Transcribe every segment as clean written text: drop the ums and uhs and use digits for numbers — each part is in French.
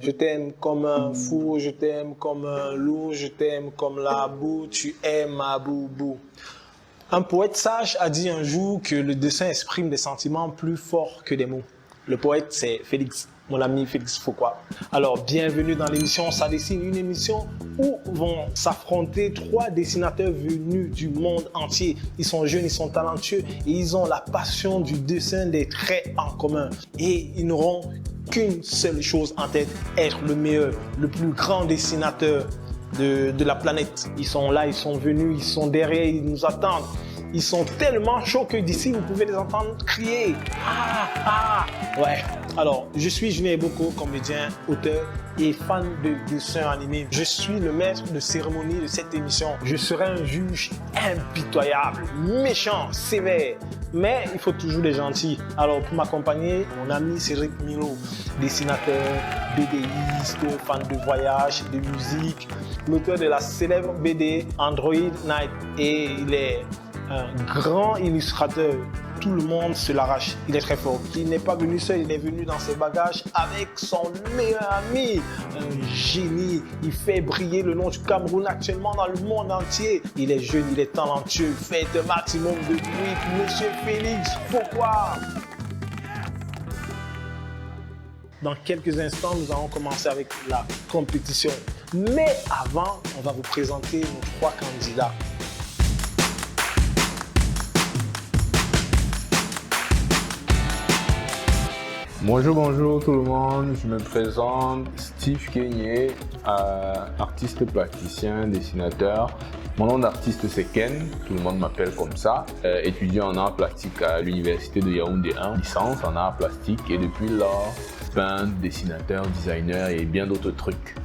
Je t'aime comme un fou, je t'aime comme un loup, je t'aime comme la boue, tu es ma boubou. Un poète sage a dit un jour que le dessin exprime des sentiments plus forts que des mots. Le poète, c'est Félix, mon ami Félix Foucault. Alors, bienvenue dans l'émission Ça dessine, une émission où vont s'affronter 3 dessinateurs venus du monde entier. Ils sont jeunes, ils sont talentueux et ils ont la passion du dessin, des traits en commun. Et ils n'auront qu'une seule chose en tête, être le meilleur, le plus grand dessinateur de la planète. Ils sont là, ils sont venus, ils sont derrière, ils nous attendent. Ils sont tellement chauds que d'ici, vous pouvez les entendre crier. Ouais. Alors, je suis Julien Eboko, comédien, auteur et fan de dessins animés. Je suis le maître de cérémonie de cette émission. Je serai un juge impitoyable, méchant, sévère. Mais il faut toujours des gentils. Alors, pour m'accompagner, mon ami Cédric Milo, dessinateur, BDiste, fan de voyage, de musique, l'auteur de la célèbre BD Android Night. Et il est un grand illustrateur. Tout le monde se l'arrache. Il est très fort. Il n'est pas venu seul, il est venu dans ses bagages avec son meilleur ami. Un génie. Il fait briller le nom du Cameroun actuellement dans le monde entier. Il est jeune, il est talentueux. Faites un maximum de bruit pour Monsieur Félix Foucault. Dans quelques instants, nous allons commencer avec la compétition. Mais avant, on va vous présenter nos 3 candidats. Bonjour tout le monde, je me présente Steve Kenyé, artiste plasticien, dessinateur. Mon nom d'artiste c'est Ken, tout le monde m'appelle comme ça. Étudiant en arts plastiques à l'université de Yaoundé 1, licence en arts plastiques et depuis lors, peintre, dessinateur, designer et bien d'autres trucs.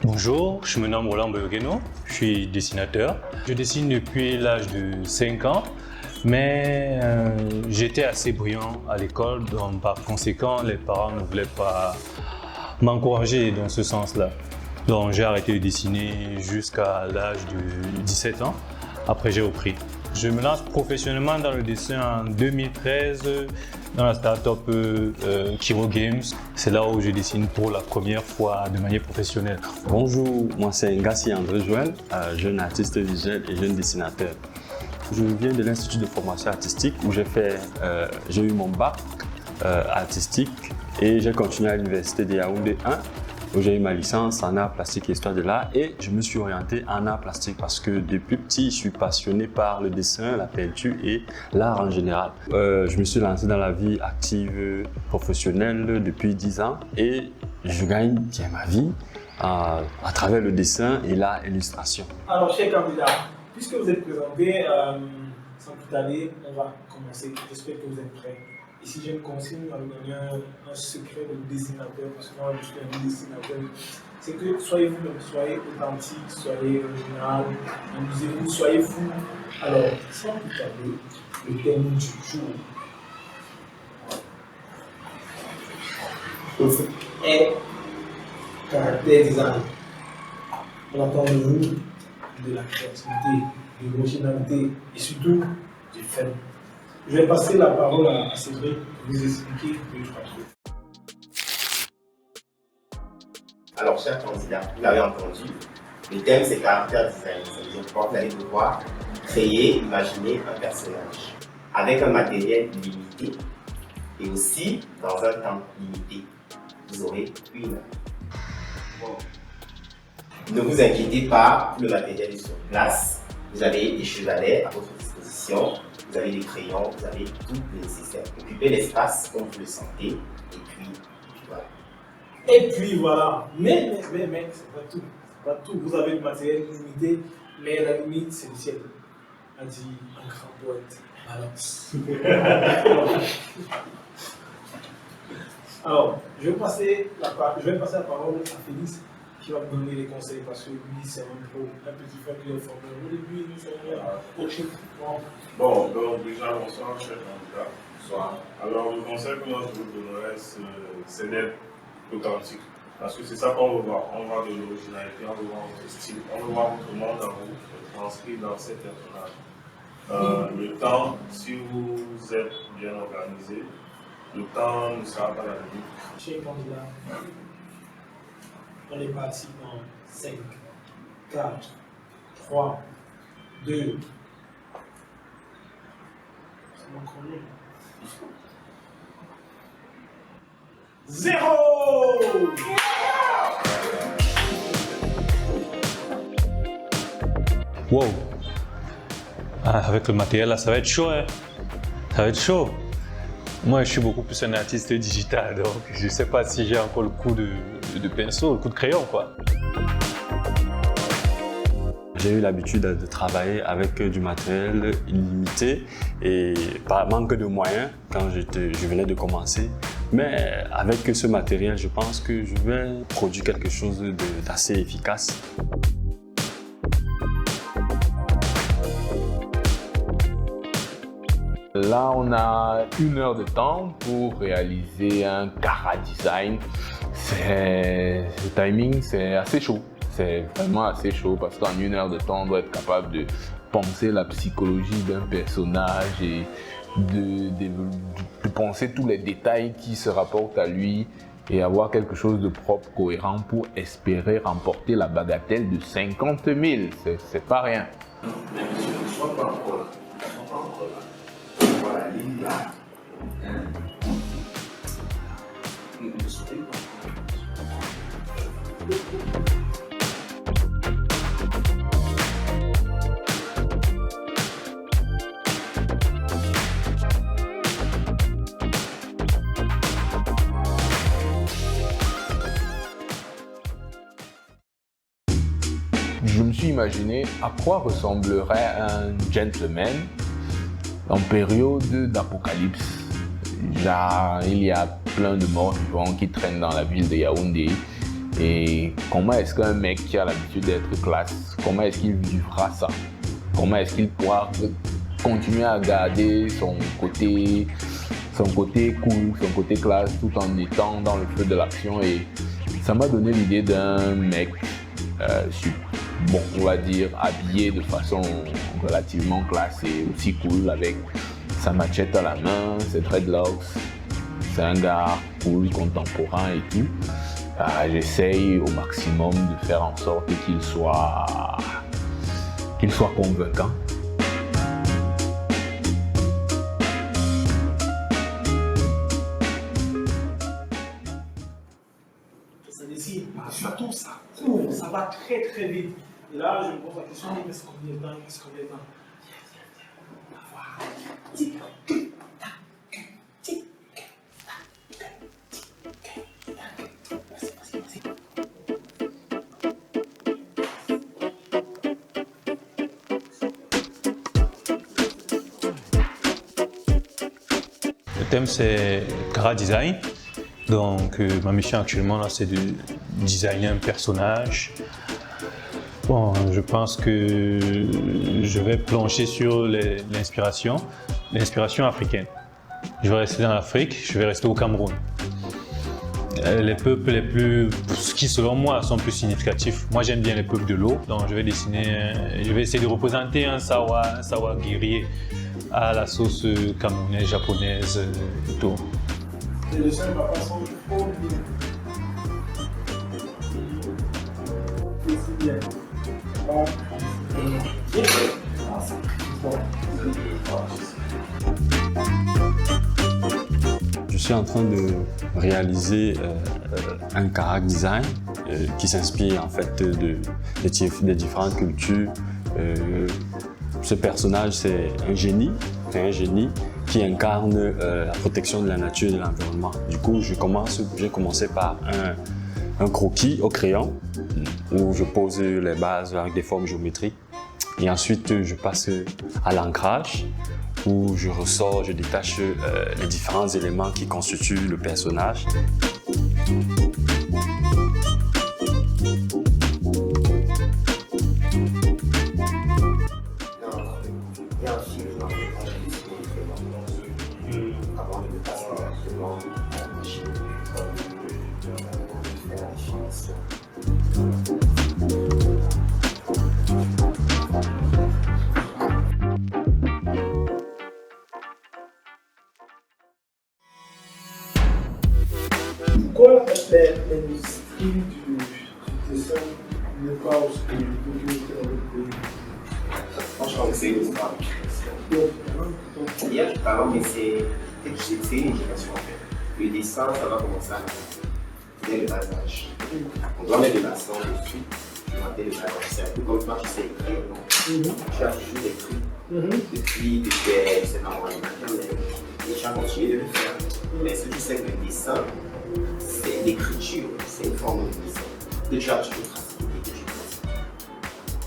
Bonjour, je me nomme Roland Boyogeno, je suis dessinateur. Je dessine depuis l'âge de 5 ans. Mais j'étais assez brillant à l'école, donc par conséquent, les parents ne voulaient pas m'encourager dans ce sens-là. Donc j'ai arrêté de dessiner jusqu'à l'âge de 17 ans. Après, j'ai repris. Je me lance professionnellement dans le dessin en 2013 dans la start-up Kiro Games. C'est là où je dessine pour la première fois de manière professionnelle. Bonjour, moi c'est Ngassi André Joël, jeune artiste visuel et jeune dessinateur. Je viens de l'Institut de formation artistique où j'ai eu mon bac artistique et j'ai continué à l'université de Yaoundé 1 où j'ai eu ma licence en art plastique et histoire de l'art et je me suis orienté en art plastique parce que depuis petit, je suis passionné par le dessin, la peinture et l'art en général. Je me suis lancé dans la vie active professionnelle depuis 10 ans et je gagne bien ma vie à travers le dessin et l'illustration. Alors, chers candidats, puisque vous êtes présentés, sans plus tarder, on va commencer. J'espère que vous êtes prêts. Et si j'ai une consigne à vous donner un secret de dessinateur, parce que moi je suis un dessinateur, c'est que soyez vous-même, soyez authentique, soyez original, amusez-vous, soyez fou. Alors, sans plus tarder, le thème du jour est caractère design. On attend de vous de la créativité, de l'originalité et surtout du fun. Je vais passer la parole à Cédric pour vous expliquer 2-3 trucs. Alors, chers candidats, vous l'avez entendu, le thème c'est caractère design. Ça veut dire que vous allez devoir créer, imaginer un personnage avec un matériel limité et aussi dans un temps limité. Vous aurez 1 heure. Bon. Ne vous inquiétez pas, le matériel est sur place. Vous avez des chevalets à votre disposition, vous avez des crayons, vous avez tout le nécessaire. Occupez l'espace comme vous le sentez, et puis voilà. Et puis voilà, mais c'est pas tout. C'est pas tout. Vous avez le matériel limité, mais la limite c'est le ciel. A dit un grand poète. Balance. Alors, je vais passer la parole à Félix qui va me donner les conseils parce que lui c'est un pro, un petit frère qui est formé. Au début, nous sommes coachés. Bon, donc déjà, bonsoir, chers candidats. Bonsoir. Alors, le conseil que moi je vous donnerais, c'est d'être authentique. Parce que c'est ça qu'on veut voir. On voit de l'originalité, on veut voir votre style, on veut voir votre monde en vous, transcrit dans ces personnages. Le temps, si vous êtes bien organisé, le temps ne sera pas la limite. Chers candidats. On est parti dans 5, 4, 3, 2. C'est mon chrono. 0. Wow. Ah, avec le matériel là, ça va être chaud, hein. Ça va être chaud. Moi, je suis beaucoup plus un artiste digital, donc je ne sais pas si j'ai encore le coup de pinceau, le coup de crayon, quoi. J'ai eu l'habitude de travailler avec du matériel illimité et par manque de moyens quand je venais de commencer. Mais avec ce matériel, je pense que je vais produire quelque chose d'assez efficace. Là, on a 1 heure de temps pour réaliser un Cara design. Le timing, c'est assez chaud. C'est vraiment assez chaud parce qu'en 1 heure de temps, on doit être capable de penser la psychologie d'un personnage et de penser tous les détails qui se rapportent à lui et avoir quelque chose de propre, cohérent pour espérer remporter la bagatelle de 50 000. C'est pas rien. Voilà, ligne là. Je me suis imaginé à quoi ressemblerait un gentleman en période d'apocalypse. Il y a plein de morts vivants qui traînent dans la ville de Yaoundé. Et comment est-ce qu'un mec qui a l'habitude d'être classe, comment est-ce qu'il vivra ça? Comment est-ce qu'il pourra continuer à garder son côté cool, son côté classe, tout en étant dans le feu de l'action? Et ça m'a donné l'idée d'un mec, on va dire, habillé de façon relativement classe et aussi cool, avec sa machette à la main, ses dreadlocks. C'est un gars cool, contemporain et tout. J'essaye au maximum de faire en sorte qu'il soit convaincant. Ça décide, surtout ça. Ça va très très vite. Et là, je me pose la question, il reste combien de temps? Il reste combien de temps? Le thème, c'est Cara Design. Donc, ma mission actuellement, là, c'est de designer un personnage. Bon, je pense que je vais plancher sur l'inspiration africaine. Je vais rester dans l'Afrique, je vais rester au Cameroun. Les peuples qui selon moi sont plus significatifs. Moi, j'aime bien les peuples de l'eau, donc je vais essayer de représenter un sawa guerrier à la sauce camerounaise, japonaise et tout. Les dessins va pas sans trop bien. Je suis en train de réaliser un Cara design qui s'inspire en fait des différentes cultures. Ce personnage, c'est un génie qui incarne la protection de la nature et de l'environnement. Du coup, j'ai commencé par un croquis au crayon où je pose les bases avec des formes géométriques. Et ensuite, je passe à l'ancrage où je détache les différents éléments qui constituent le personnage. Pourquoi l'industrie du c'est une histoire. Hier, je parlais, mais c'est une éducation en fait. Le dessin, ça va commencer à dès le bas âge. On doit mettre de l'accent dessus. Dès le bas âge. C'est un peu comme toi, tu sais écrire, non? Tu as toujours écrit. Depuis que tu es, je sais pas moi, mais tu as continué de le faire. Mais ce que tu sais que le dessin, c'est l'écriture, c'est une forme de dessin. Que tu as toujours tracé, que tu traces.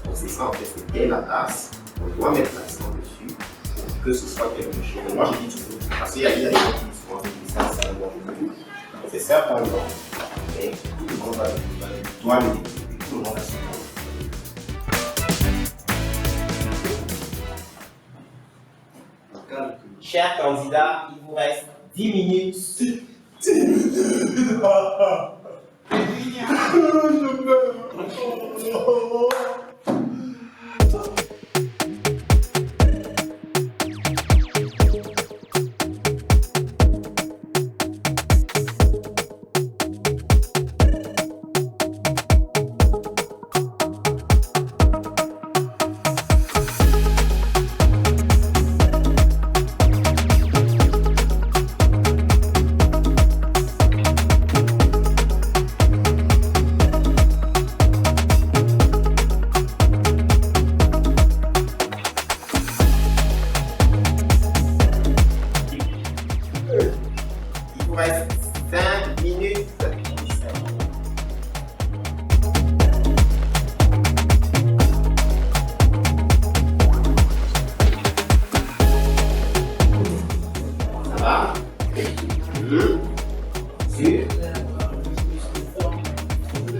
Donc c'est ça en fait, c'est dès la base, on doit mettre l'accent dessus pour que ce soit quelque chose. Moi je dis toujours, parce qu'il y a des gens qui disent souvent que le dessin c'est un bon jeu. C'est certain, non, mais tout le monde doit le développer, tout le monde a son temps. Chers candidats, il vous reste 10 minutes. 10 minutes.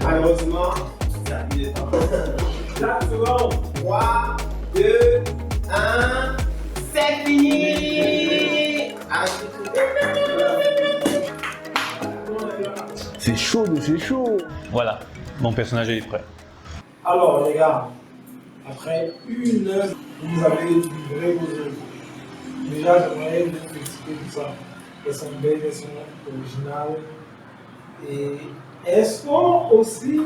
Malheureusement, ça a plus de temps. 4 secondes. 3, 2, 1, c'est fini. C'est chaud, c'est chaud. Voilà, mon personnage est prêt. Alors les gars, après 1 heure, vous avez livré vos œuvres. Déjà, j'aimerais vous féliciter pour ça. Elles sont belles, elles sont originales. Et elles sont aussi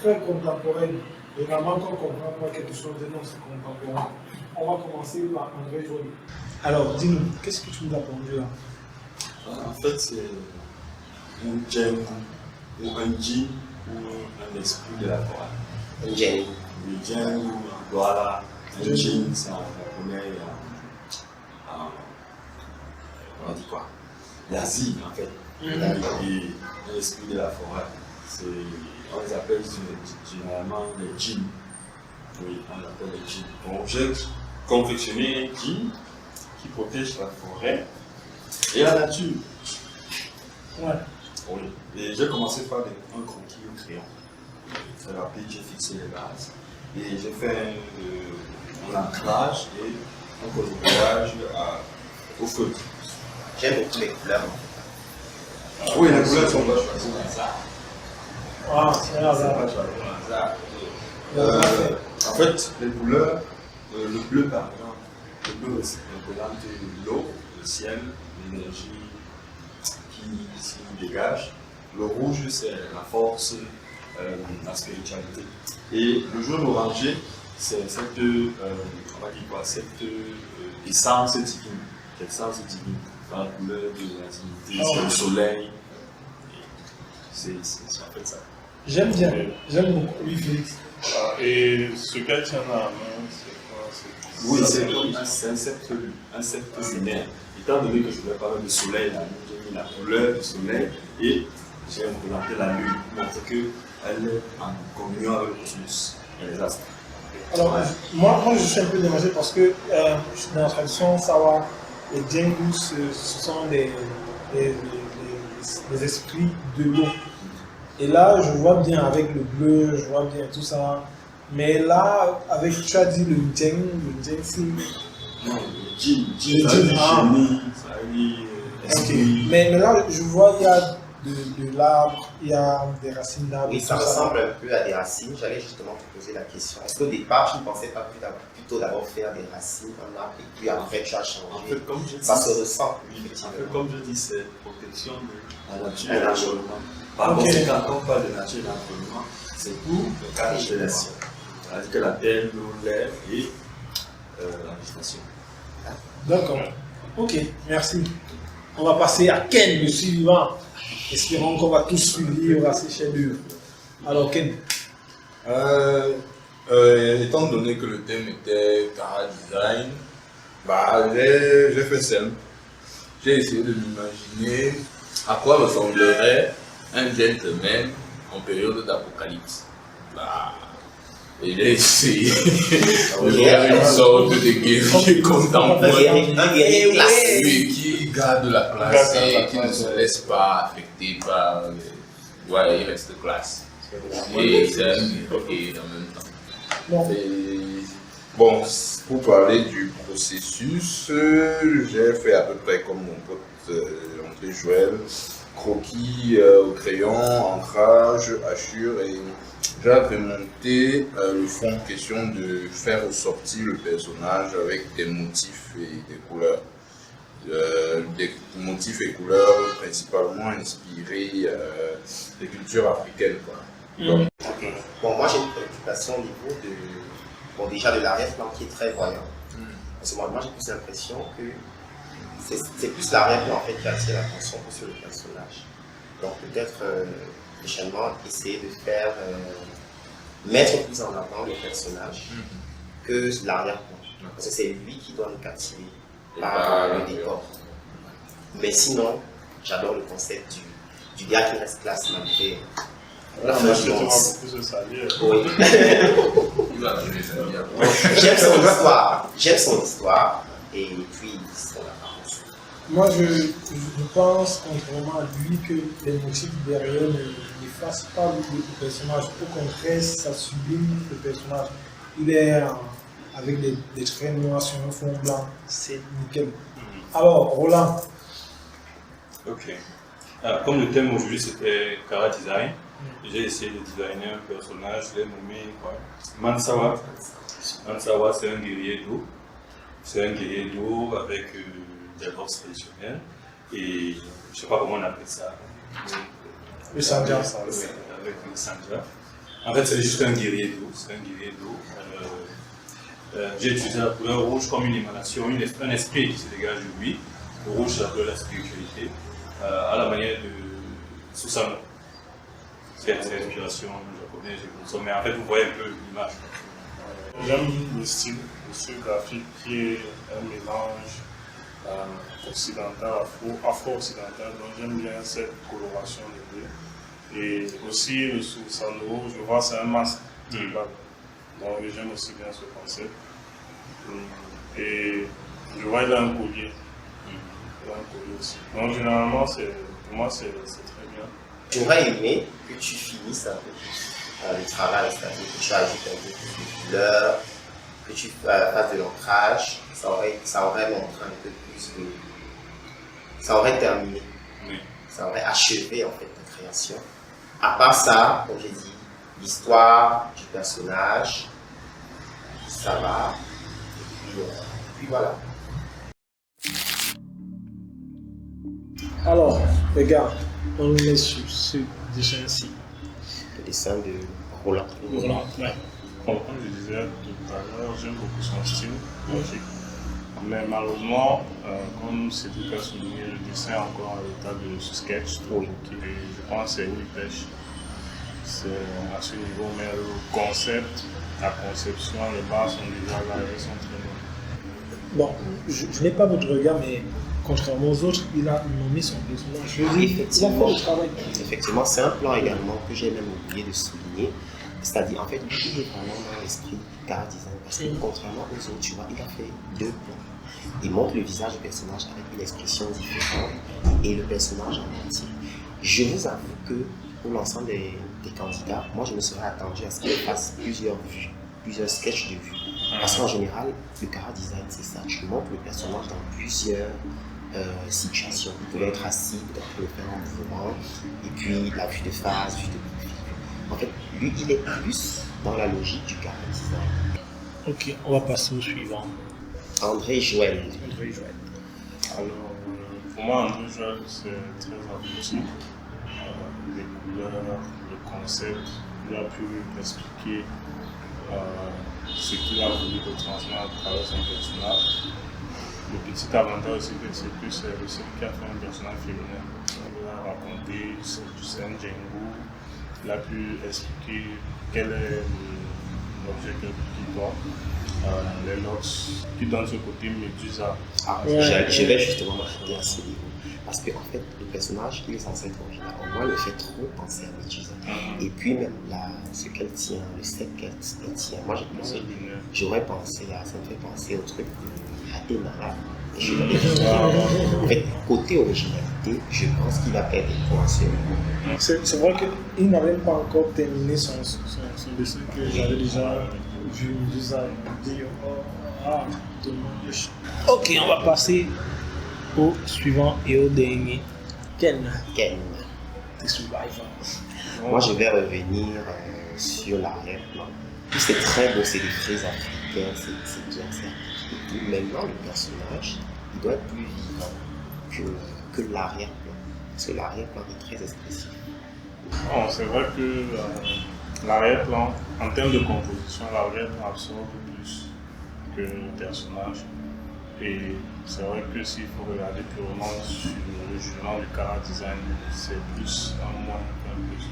très contemporaines. Généralement, quand on comprend pas quelque chose de non, c'est contemporain. On va commencer par André Joly. Alors, dis-nous, qu'est-ce que tu nous as pondu là? En fait, c'est un gemme ou un djinn ou un esprit de la forêt. Un gemme. Le djinn, voilà. Un djinn, c'est en japonais. On dit quoi? L'Asie, en fait. Et l'esprit de la forêt. On les appelle généralement les djinns. Oui, on les appelle les djinns. Donc, j'ai confectionné un djinn qui protège la forêt et la nature. Ouais. Oui. Et j'ai commencé par un croquis au crayon. Très rapide, j'ai fixé les bases. Et j'ai fait un ancrage et un coloriage au feutre. J'aime beaucoup les couleurs. Oui, les couleurs sont pas choisies au hasard. Ah, c'est un hasard. Pas choisies au hasard. En fait, les couleurs, le bleu par exemple, le bleu représente l'eau, le ciel, l'énergie qui s'y dégage. Le rouge, c'est la force, la spiritualité. Et le jaune orangé, c'est cette, on va dire quoi, cette essence divine. L'essence divine, dans la couleur de la divinité, c'est le soleil. C'est en fait ça. J'aime bien, j'aime beaucoup. Oui, Félix. Et ce qu'elle tient dans la main, c'est quoi? Oui, c'est un sceptre lunaire. Étant donné que je voulais parler de soleil, j'ai mis la couleur du soleil et j'ai représenté la lune pour montrer qu'elle est en communion avec le cosmos et les astres. Alors, moi, je suis un peu démangé parce que dans la tradition Sawa, les Djengus, ce sont les esprits de l'eau. Et là, je vois bien avec le bleu, je vois bien tout ça. Mais là, avec, tu as dit le Djeng, c'est... Non, le djinn, ça veut dire génie, ça veut dire esprit. Mais là, je vois, il y a de l'arbre, il y a des racines d'arbres. Oui, ça ressemble un peu à des racines. J'allais justement te poser la question. Est-ce qu'au départ, tu ne pensais pas plutôt d'abord faire des racines en arbre et puis après tu as changé? En fait, comme je dis, ça se ressent. En fait, comme je dis, c'est protection de la nature et de l'environnement. Par conséquent, quand on parle de nature et d'environnement, c'est pour le cas de l'être. C'est-à-dire que la terre, l'eau, l'air et l'enregistration. D'accord. Ok, merci. On va passer à Ken, le suivant. Espérons qu'on va tous suivre à ces chefs-d'œuvre. Alors, Ken. Étant donné que le thème était Cara Design, j'ai fait simple. J'ai essayé de m'imaginer à quoi ressemblerait un gentleman en période d'apocalypse. Et j'ai essayé de faire une sorte de guerrier contemporain. Un guerrier classe. Oui, qui garde la classe et qui ne se laisse pas affecter par. Ouais, il reste classe. Et c'est un guerrier en même temps. Bon. Bon, pour parler du processus, j'ai fait à peu près comme mon pote André Joël, croquis au crayon, ancrage, hachure, et j'avais monté le fond, question de faire ressortir le personnage avec des motifs et des couleurs. Des motifs et couleurs principalement inspirés des cultures africaines, quoi. Donc, Bon, moi j'ai une préoccupation au niveau déjà de l'arrière-plan qui est très voyant. Parce que moi j'ai plus l'impression que c'est plus l'arrière-plan en fait qui attire l'attention que sur le personnage. Donc peut-être prochainement essayer de faire mettre plus en avant le personnage que l'arrière-plan. Parce que c'est lui qui doit nous captiver par le décor. Mais sinon, j'adore le concept du gars qui reste classe malgré la Moi, fin je du monde. beaucoup de salière. Oui. il va donner sa vie à moi. J'aime son histoire et puis son apparence. Moi, je pense, contrairement à lui, que les motifs derrière n'effacent pas le personnage. Au contraire, ça sublime le personnage. Il est avec des traits noirs sur un fond blanc. C'est nickel. Alors, Roland. Ok. Comme le thème aujourd'hui c'était Cara Design, j'ai essayé de designer un personnage, je l'ai nommé Mansawa. Mansawa, c'est un guerrier d'eau. C'est un guerrier d'eau avec des robes traditionnelles et je ne sais pas comment on appelle ça. Le Sandja. Avec le Sandja. En fait, c'est juste un guerrier d'eau. C'est un guerrier d'eau. J'ai utilisé la couleur rouge comme une émanation, un esprit qui se dégage de lui. Le rouge, c'est la couleur de la spiritualité, à la manière de Susanoo. C'est l'inspiration japonaise, mais en fait, vous voyez un peu l'image. J'aime le style graphique qui est un mélange occidental, afro-occidental, donc j'aime bien cette coloration des deux. Et aussi le Susanoo, je vois c'est un masque. Donc j'aime aussi bien ce concept. Et je vois il a un collier. Il a un collier aussi. Donc généralement, pour moi, c'est très bien. J'aurais aimé que tu finisses un peu plus le travail, c'est-à-dire que tu ajoutes un peu plus de couleurs, que tu fasses de l'ancrage, ça aurait montré un peu plus de. Ça aurait terminé. Oui. Ça aurait achevé en fait ta création. À part ça, comme j'ai dit, l'histoire du personnage, ça va. Et puis voilà. Alors, regarde, on est sur ce dessin-ci. Le dessin de Roland. Roland, ouais. Comme je disais tout à l'heure, j'aime beaucoup son style graphique. Mais malheureusement, comme c'est tout à souligner, le dessin est encore à l'état de sketch. Oui. Je pense que c'est une pêche. C'est à ce niveau, mais le concept, la conception, les bases sont déjà là, elles sont très bonnes. Bon, je n'ai pas votre regard, mais contrairement aux autres, il a nommé son personnage. Je dis, il a fait le travail. Effectivement, c'est un plan également que j'ai même oublié de souligner. C'est-à-dire, en fait, lui, il est vraiment dans l'esprit Cara Design. Parce que contrairement aux autres, tu vois, il a fait deux plans. Il montre le visage du personnage avec une expression différente et le personnage en entier. Je vous avoue que pour l'ensemble des candidats, moi, je me serais attendu à ce qu'il fasse plusieurs vues, plusieurs sketchs de vues. Parce qu'en général, le Cara Design, c'est ça. Tu montres le personnage dans plusieurs situations. Il pouvait être assis, peut-être le faire en mouvement, et puis la vue de face, vue de profil. En fait, lui, il est plus dans la logique du Cara Design. Ok, on va passer au suivant. André Joël. Alors, pour moi, André Joël, c'est très abouti. Les couleurs, le concept, il a pu expliquer ce qu'il a voulu retransmettre à travers son personnage. Le petit avantage aussi, c'est que c'est le seul qui a fait un personnage féminin. Il a raconté du Saint Django, il a pu expliquer quel est l'objet qu'il porte, les locks qui donnent ce côté Médusa. Je vais justement m'arrêter à ce niveau. Parce qu'en fait, le personnage, il est censé être original. Moi, il me fait trop penser à Médusa. Et puis même ce qu'elle tient, le set qu'elle tient, moi j'aurais pensé à, ça me fait penser au truc de Athéna. Et je vais dire, en fait, côté originalité, je pense qu'il va perdre des points sur le C'est vrai qu'il n'a même pas encore terminé son dessin que j'avais déjà vu Médusa dire dommage. Ok, on va passer au suivant et au dernier. Ken. The Survivor. Moi, je vais revenir sur l'arrière-plan. C'est très beau, c'est des frises africaines, c'est bien certes. Maintenant, le personnage, il doit être plus vivant que l'arrière-plan. Parce que l'arrière-plan est très expressif. Bon, c'est vrai que l'arrière-plan, en termes de composition, l'arrière-plan absorbe plus que le personnage. Et c'est vrai que s'il faut regarder purement sur le jugement du chara design, c'est plus un moins qu'un plus.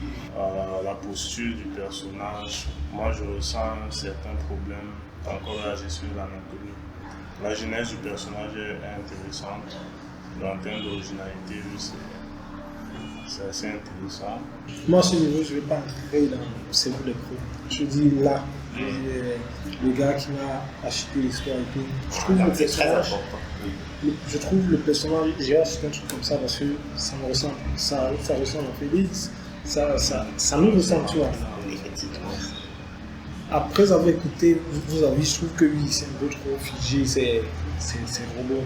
La posture du personnage, moi je ressens un certain problème encore à la gestion de l'anatomie. La genèse du personnage est intéressante, mais en termes d'originalité, c'est assez intéressant. Moi, à ce niveau, je ne vais pas entrer dans le cerveau des pros. Je dis là, le gars qui m'a acheté l'histoire et tout. Je trouve le personnage. Je trouve le personnage, j'ai acheté un truc comme ça parce que ça me ressemble. Ça ressemble à Félix. Ça nous ressemble, tu vois. Après avoir écouté vos avis, je trouve que oui, c'est un peu trop figé, c'est trop beau.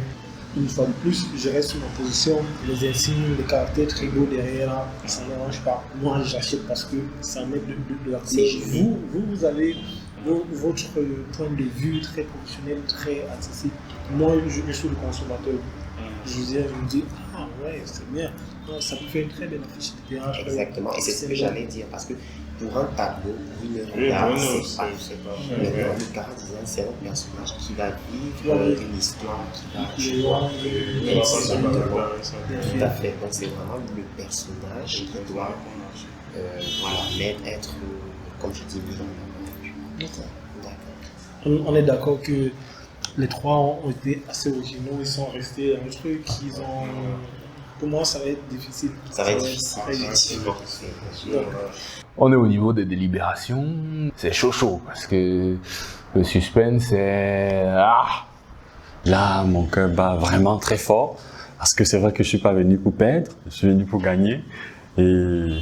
Une fois de plus, je reste sur ma position. Les insignes, les caractères très beaux derrière, ça ne me dérange pas. Moi, j'achète parce que ça met de la couleur. Vous avez votre point de vue très professionnel, très artistique. Moi, je suis le consommateur. Je me dis, ah ouais, c'est bien. Ça peut faire une très belle affiche de théâtre. Exactement, et c'est ce que j'allais dire, parce que pour un tableau, une regard, c'est parfait. Maintenant, le chara design, c'est un personnage qui va vivre une histoire, qui va tout à fait. Donc c'est vraiment le personnage qui doit même être, comme je dis, mis en avant. D'accord. On est d'accord que les trois ont été assez originaux, ils sont restés dans le truc, pour moi ça va être difficile. Ça va être difficile, effectivement. On est au niveau des délibérations, c'est chaud parce que le suspense est... Là, mon cœur bat vraiment très fort parce que c'est vrai que je suis pas venu pour perdre, je suis venu pour gagner. Et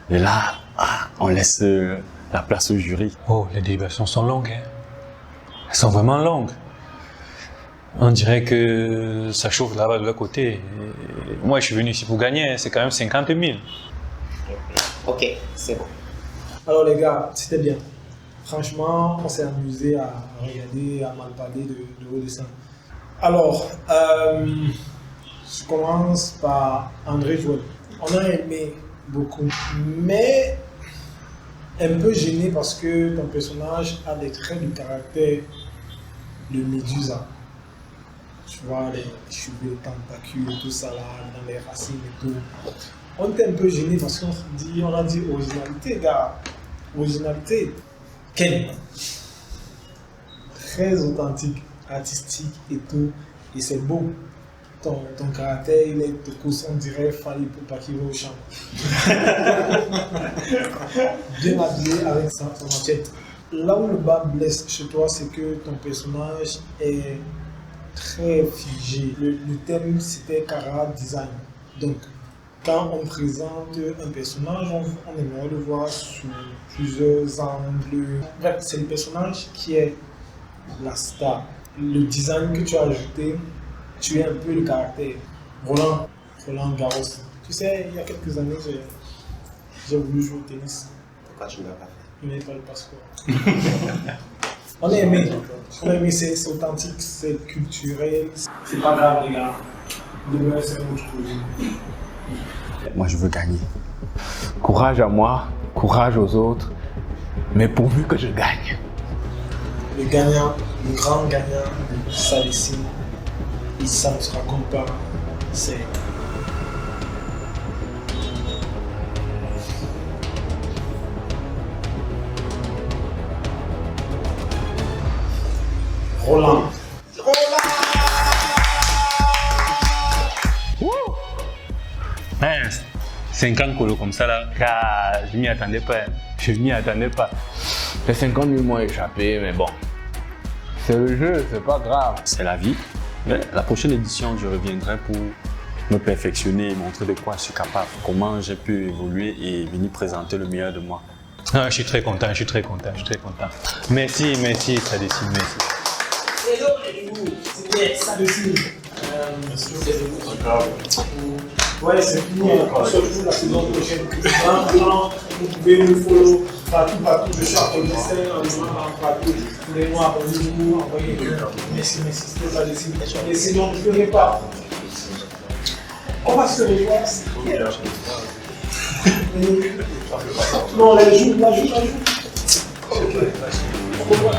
là, on laisse la place au jury. Oh, les délibérations sont longues, hein. Elles sont vraiment longues. On dirait que ça chauffe là-bas de l'autre côté. Et moi, je suis venu ici pour gagner, c'est quand même 50 000. Ok, c'est bon. Alors les gars, c'était bien. Franchement, on s'est amusé à regarder, à mal parler de vos dessins. Alors, je commence par André Joël. On a aimé beaucoup, mais un peu gêné parce que ton personnage a des traits de caractère de Médusa. Tu vois, les cheveux, tentacules, tout ça là, dans les racines et tout. On était un peu gêné parce qu'on a dit originalité, gars. Originalité. Ken. Très authentique, artistique et tout. Et c'est beau. Ton caractère, il est de course, on dirait Fali pour pas qu'il va au champ. Bien habillé avec sa machette. Là où le bas blesse chez toi, c'est que ton personnage est très figé. Le thème, c'était chara design. Donc, quand on présente un personnage, on aimerait le voir sous plusieurs angles. Bref, c'est le personnage qui est la star. Le design que tu as ajouté, tu es un peu le caractère. Roland Garros. Tu sais, il y a quelques années, j'ai voulu jouer au tennis. Pourquoi tu ne l'as pas fait? Il n'y avait pas le passeport. On a aimé, c'est authentique, c'est culturel. C'est pas grave, les gars. Demain, c'est un autre projet. Moi, je veux gagner. Courage à moi, courage aux autres, mais pourvu que je gagne. le gagnant, le grand gagnant de Salicine, et ça ne se raconte pas, c'est Roland. Mince, 50 colos comme ça là, je m'y attendais pas. Je m'y attendais pas. Les 50 000 m'ont échappé, mais bon. C'est le jeu, c'est pas grave. C'est la vie. Mais la prochaine édition, je reviendrai pour me perfectionner et montrer de quoi je suis capable, comment j'ai pu évoluer et venir présenter le meilleur de moi. Ah, je suis très content, je suis très content, je suis très content. Merci, merci, ça décide, merci. Hello les loups, c'était Salicine. Ouais, c'est fini, on se retrouve la saison prochaine. Maintenant, vous pouvez nous follow partout, je suis en dessin, partout. Voulez-nous abonnez-vous, envoyez merci, c'était Salicine. Et sinon, ne pleurez pas. On va se revoir. Non, la joue. Ok. Au revoir.